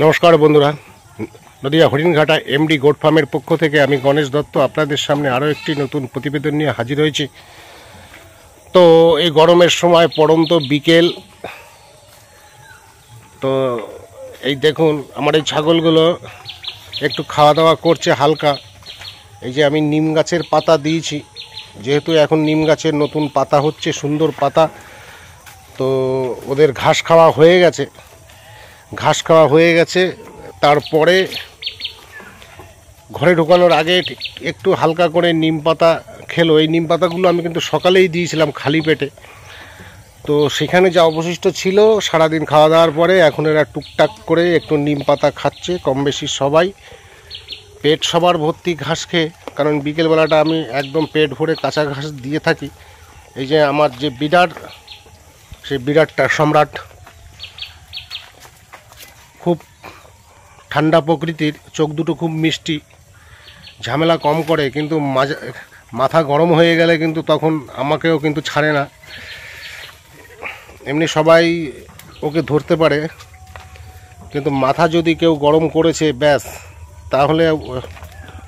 নমস্কার বন্ধুরা, Nadia Haringhata MD goat ফার্মের পক্ষ থেকে আমি গণেশ দত্ত আপনাদের সামনে আরও একটি নতুন প্রতিবেদন নিয়ে হাজির হয়েছি। তো এই গরমের সময় পড়ন্ত বিকেল, তো এই দেখুন আমার এই ছাগলগুলো একটু খাওয়া দাওয়া করছে হালকা। এই যে আমি নিম গাছের পাতা দিয়েছি, যেহেতু এখন নিম গাছের নতুন পাতা হচ্ছে, সুন্দর পাতা। তো ওদের ঘাস খাওয়া হয়ে গেছে। তারপরে ঘরে ঢোকানোর আগে একটু হালকা করে নিম পাতা খেলো। এই নিম পাতাগুলো আমি কিন্তু সকালেই দিয়েছিলাম খালি পেটে। তো সেখানে যা অবশিষ্ট ছিল সারাদিন খাওয়া দাওয়ার পরে এখন এরা টুকটাক করে একটু নিম পাতা খাচ্ছে। কম বেশি সবাই, পেট সবার ভর্তি ঘাস খেয়ে, কারণ বিকেলবেলাটা আমি একদম পেট ভরে কাঁচা ঘাস দিয়ে থাকি। এই যে আমার যে বিড়ার, সেই বিড়ারটা সম্রাট, খুব ঠান্ডা প্রকৃতির, চোখ দুটো খুব মিষ্টি, ঝামেলা কম করে, কিন্তু মাথা গরম হয়ে গেলে কিন্তু তখন আমাকেও কিন্তু ছাড়ে না। এমনি সবাই ওকে ধরতে পারে, কিন্তু মাথা যদি কেউ গরম করেছে ব্যাস, তাহলে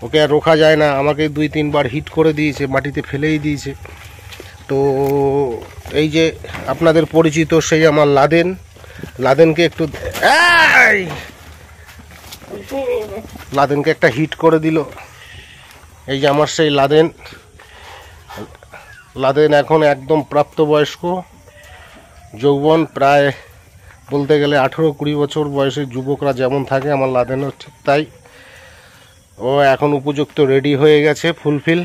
ওকে আর রোখা যায় না। আমাকে 2-3 বার হিট করে দিয়েছে, মাটিতে ফেলেই দিয়েছে। তো এই যে আপনাদের পরিচিত সেই আমার লাদেনকে একটু লাদেনকে একটা হিট করে দিল। এই যে আমার সেই লাদেন এখন একদম প্রাপ্তবয়স্ক যৌবন, প্রায় বলতে গেলে 18-20 বছর বয়সের যুবকরা যেমন থাকে, আমার লাদেনও ঠিক তাই। ও এখন উপযুক্ত রেডি হয়ে গেছে, ফুলফিল।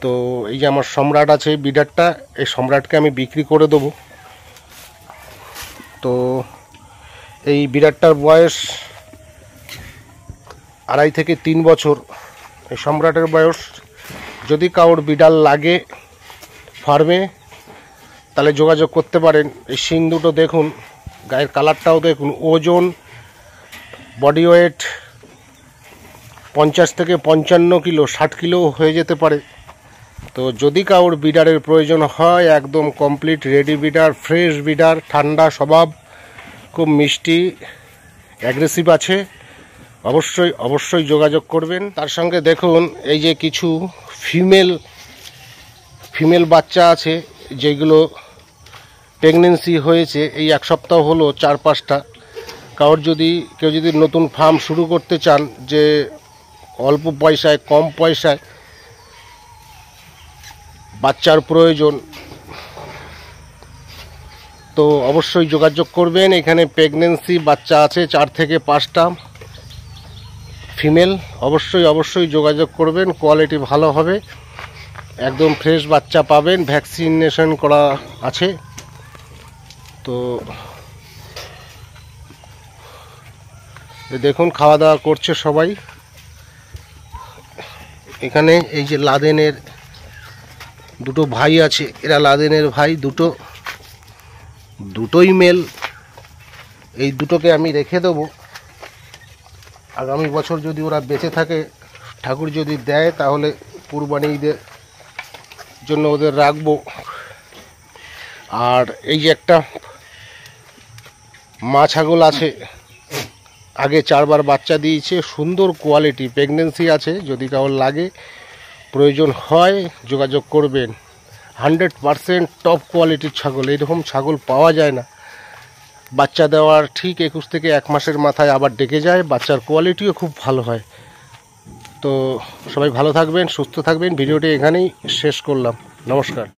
তো এই যে আমার সম্রাট আছে, বিডারটা, এই সম্রাটকে আমি বিক্রি করে দেবো। তো এই বিড়ারটার বয়স 2.5 থেকে 3 বছর। এই সম্রাটের বয়স, যদি কারোর বিড়াল লাগে ফার্মে তাহলে যোগাযোগ করতে পারেন। এই শিং দুটো দেখুন, গায়ের কালারটাও দেখুন। ওজন, বডি ওয়েট 50 থেকে 55 কিলো, 60 কিলো হয়ে যেতে পারে। তো যদি কারোর বিডারের প্রয়োজন হয়, একদম কমপ্লিট রেডি বিডার, ফ্রেশ বিডার, ঠান্ডা স্বভাব, খুব মিষ্টি, অ্যাগ্রেসিভ আছে, অবশ্যই যোগাযোগ করবেন। তার সঙ্গে দেখুন এই যে কিছু ফিমেল বাচ্চা আছে, যেগুলো প্রেগনেন্সি হয়েছে, এই 1 সপ্তাহ হলো 4-5টা। কেউ যদি নতুন ফার্ম শুরু করতে চান, যে অল্প পয়সায়, কম পয়সায় বাচ্চার প্রয়োজন, তো অবশ্যই যোগাযোগ করবেন। এখানে প্রেগনেন্সি বাচ্চা আছে 4 থেকে 5টা ফিমেল। অবশ্যই যোগাযোগ করবেন, কোয়ালিটি ভালো হবে, একদম ফ্রেশ বাচ্চা পাবেন, ভ্যাকসিনেশন করা আছে। তো দেখুন খাওয়া দাওয়া করছে সবাই। এখানে এই যে লাদেনের দুটো ভাই আছে, এরা লাদেনের ভাই, দুটোই মেল। এই দুটোকে আমি রেখে দেবো, আগামী বছর যদি ওরা বেঁচে থাকে, ঠাকুর যদি দেয়, তাহলে কুরবানি ঈদের জন্য ওদের রাখবো। আর এই যে একটা মা ছাগল আছে, আগে 4 বার বাচ্চা দিয়েছে, সুন্দর কোয়ালিটি, প্রেগনেন্সি আছে। যদি কারোর লাগে, প্রয়োজন হয়, যোগাযোগ করবেন। 100% টপ কোয়ালিটির ছাগল, এরকম ছাগল পাওয়া যায় না। বাচ্চা দেওয়ার ঠিক 21 থেকে 1 মাসের মাথায় আবার ডেকে যায়, বাচ্চার কোয়ালিটিও খুব ভালো হয়। তো সবাই ভালো থাকবেন, সুস্থ থাকবেন। ভিডিওটি এখানেই শেষ করলাম। নমস্কার।